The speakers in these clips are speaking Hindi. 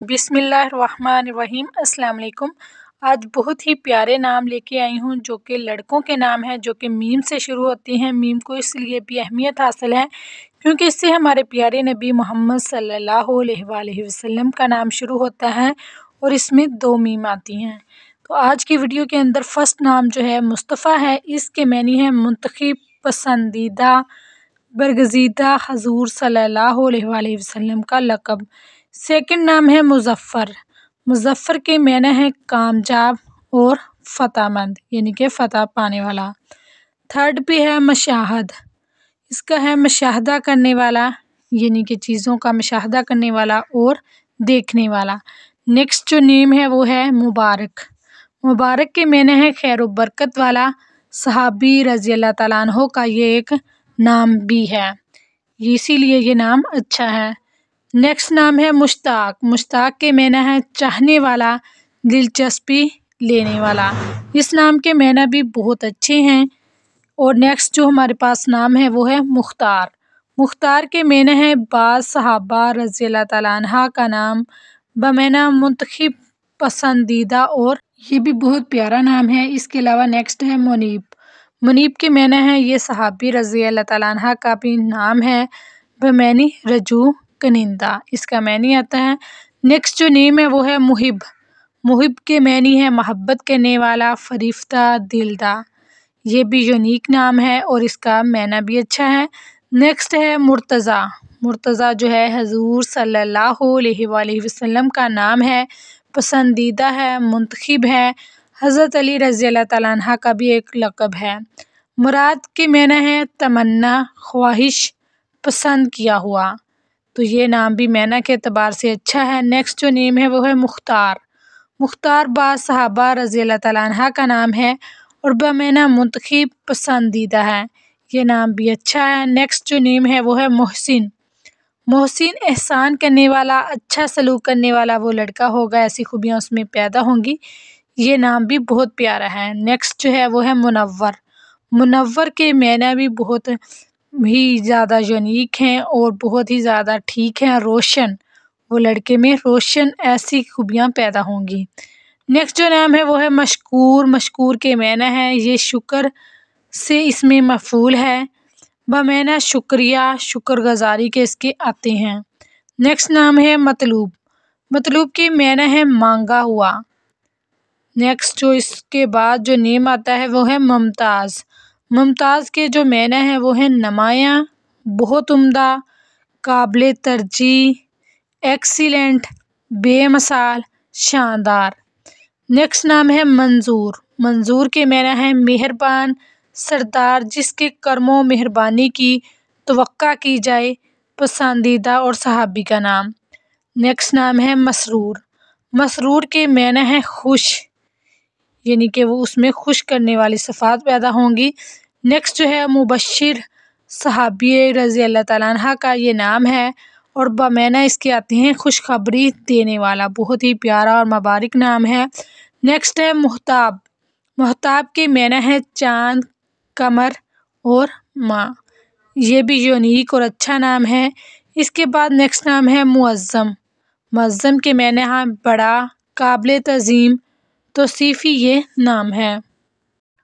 बिस्मिल्लाहिर्रहमानिर्रहीम। अस्सलाम वालेकुम। आज बहुत ही प्यारे नाम लेके आई हूँ जो कि लड़कों के नाम हैं, जो कि मीम से शुरू होती हैं। मीम को इसलिए भी अहमियत हासिल है क्योंकि इससे हमारे प्यारे नबी मोहम्मद सल्लल्लाहु अलैहि वसल्लम का नाम शुरू होता है और इसमें 2 मीम आती हैं। तो आज की वीडियो के अंदर फर्स्ट नाम जो है मुस्तफ़ा है। इसके मैनी है मुंतखब, पसंदीदा, बरगज़ीदा, हजूर सल्लल्लाहु अलैहि वसल्लम का लक़ब। सेकंड नाम है मुज़फ़्फ़र। मुज़फ़्फ़र के माने हैं कामयाब और फ़तहमंद, यानी कि फ़तह पाने वाला। थर्ड पे है मशाहद। इसका है मुशाहदा करने वाला, यानी कि चीज़ों का मुशाहदा करने वाला और देखने वाला। नेक्स्ट जो नेम है वो है मुबारक। मुबारक के माने हैं खैर व बरकत वाला। सहाबी रज़ी अल्लाह तआला अन्हु का ये एक नाम भी है, इसीलिए ये नाम अच्छा है। नेक्स्ट नाम है मुश्ताक। मुश्ताक के माने है चाहने वाला, दिलचस्पी लेने वाला। इस नाम के माने भी बहुत अच्छे हैं। और नेक्स्ट जो हमारे पास नाम है वो है मुख्तार। मुख्तार के माने है बाज़ सहाबा रज़ी अल्लाह तआला अन्हा का नाम, बमाना मुंतखब, पसंदीदा, और ये भी बहुत प्यारा नाम है। इसके अलावा नेक्स्ट है मुनीब। मुनीब के माने है ये सहाबी रज़ी अल्लाह तआला अन्हा का भी नाम है, बमानी रजू कनिंदा, इसका मैनी आता है। नेक्स्ट जो नेम है वो है मुहिब। मुहिब के मैनी है मोहब्बत करने वाला, फरिश्ता, दिलदार। ये भी यूनिक नाम है और इसका मैना भी अच्छा है। नेक्स्ट है मुर्तज़ा। मुर्तज़ा जो है हजूर सल्लल्लाहु अलैहि वसल्लम का नाम है, पसंदीदा है, मुंतखब है, हज़रत अली रज़ी अल्लाह तआला अन्हा का भी एक लक़ब है। मुराद के माने है तमन्ना, ख्वाहिश, पसंद किया हुआ। तो ये नाम भी मैना के एतबार से अच्छा है। नेक्स्ट जो नेम है वो है मुख्तार। मुख्तार बाज़ सहाबा रज़ी अल्लाह तआला अन्हा का नाम है और बमाना मुंतखब, पसंदीदा है। ये नाम भी अच्छा है। नेक्स्ट जो नेम है वो है मोहसिन। मोहसिन एहसान करने वाला, अच्छा सलूक करने वाला वो लड़का होगा, ऐसी खूबियाँ उसमें पैदा होंगी। ये नाम भी बहुत प्यारा है। नेक्स्ट जो है वो है मुनव्वर। मुनव्वर के माने भी बहुत भी ज़्यादा यूनिक हैं और बहुत ही ज़्यादा ठीक हैं। रोशन, वो लड़के में रोशन ऐसी खूबियाँ पैदा होंगी। नेक्स्ट जो नाम है वो है मशकूर। मशकूर के माने हैं ये शुक्र से इसमें मफ़ूल है, बमाना शुक्रिया, शुक्रगुज़ारी के इसके आते हैं। नेक्स्ट नाम है मतलूब। मतलूब के माने हैं मांगा हुआ। नेक्स्ट जो इसके बाद जो नेम आता है वो है मुमताज़। मुमताज़ के जो माने हैं वो है नुमायाँ, बहुत उम्दा, काबिल तरजीह, एक्सीलेंट, बेमिसाल, शानदार। नेक्स्ट नाम है मंजूर। मंजूर के माने हैं मेहरबान, सरदार, जिसके कर्मों मेहरबानी की तवक्का की जाए, पसंदीदा और सहाबी का नाम। नेक्स्ट नाम है मसरूर। मसरूर के माने हैं खुश, यानी कि वो उसमें खुश करने वाली सिफ़ात पैदा होंगी। नेक्स्ट जो है मुबश्शिर। सहाबी रज़ी अल्लाह तआला अन्हा का ये नाम है और बमाना इसके आते हैं खुशखबरी देने वाला। बहुत ही प्यारा और मुबारक नाम है। नेक्स्ट है मुहताब। मुहताब के माने हैं चाँद, कमर और माँ। ये भी यूनिक और अच्छा नाम है। इसके बाद नेक्स्ट नाम है मुअज़्ज़म। मुअज़्ज़म के माने हैं बड़ा, काबिल तज़ीम, तौसीफ़ी ये नाम है।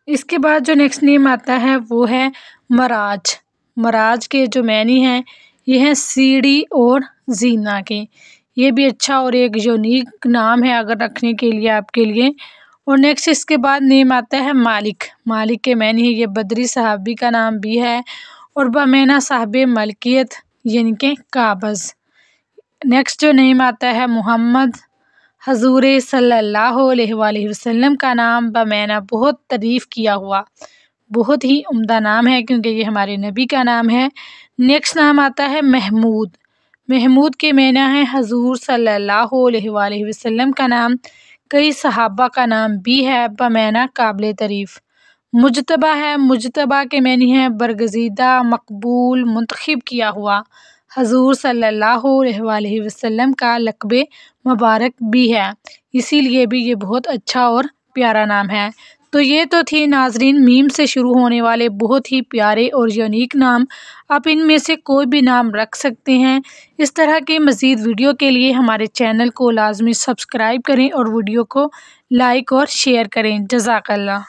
इसके बाद जो नेक्स्ट नेम आता है वो है मराज। मराज के जो मैनी हैं ये हैं सीढ़ी और जीना के। ये भी अच्छा और एक यूनिक नाम है अगर रखने के लिए आपके लिए। और नेक्स्ट इसके बाद नेम आता है मालिक। मालिक के मैनी है ये बदरी सहाबी का नाम भी है और बमाना साहब मलकियत, यानी कि काबज़। नेक्स्ट जो नेम आता है मोहम्मद। हजूर सल्लल्लाहु अलैहि वसल्लम का नाम, बमाना बहुत तारीफ़ किया हुआ। बहुत ही उम्दा नाम है क्योंकि ये हमारे नबी का नाम है। नेक्स्ट नाम आता है महमूद। महमूद के माने हैं हजूर सल्लल्लाहु अलैहि वसल्लम का नाम, कई सहाबा का नाम भी है, बमाना काबिल तारीफ़। मुजतबा है। मुजतबा के मानी है बरगज़ीदा, मकबूल, मुंतखब किया हुआ। हजूर सल्लल्लाहु अलैहि वसल्लम का लक़ब मुबारक भी है, इसीलिए भी ये बहुत अच्छा और प्यारा नाम है। तो ये तो थी नाजरीन मीम से शुरू होने वाले बहुत ही प्यारे और यूनिक नाम। आप इनमें से कोई भी नाम रख सकते हैं। इस तरह के मज़ीद वीडियो के लिए हमारे चैनल को लाजमी सब्सक्राइब करें और वीडियो को लाइक और शेयर करें। जज़ाकल्लाह।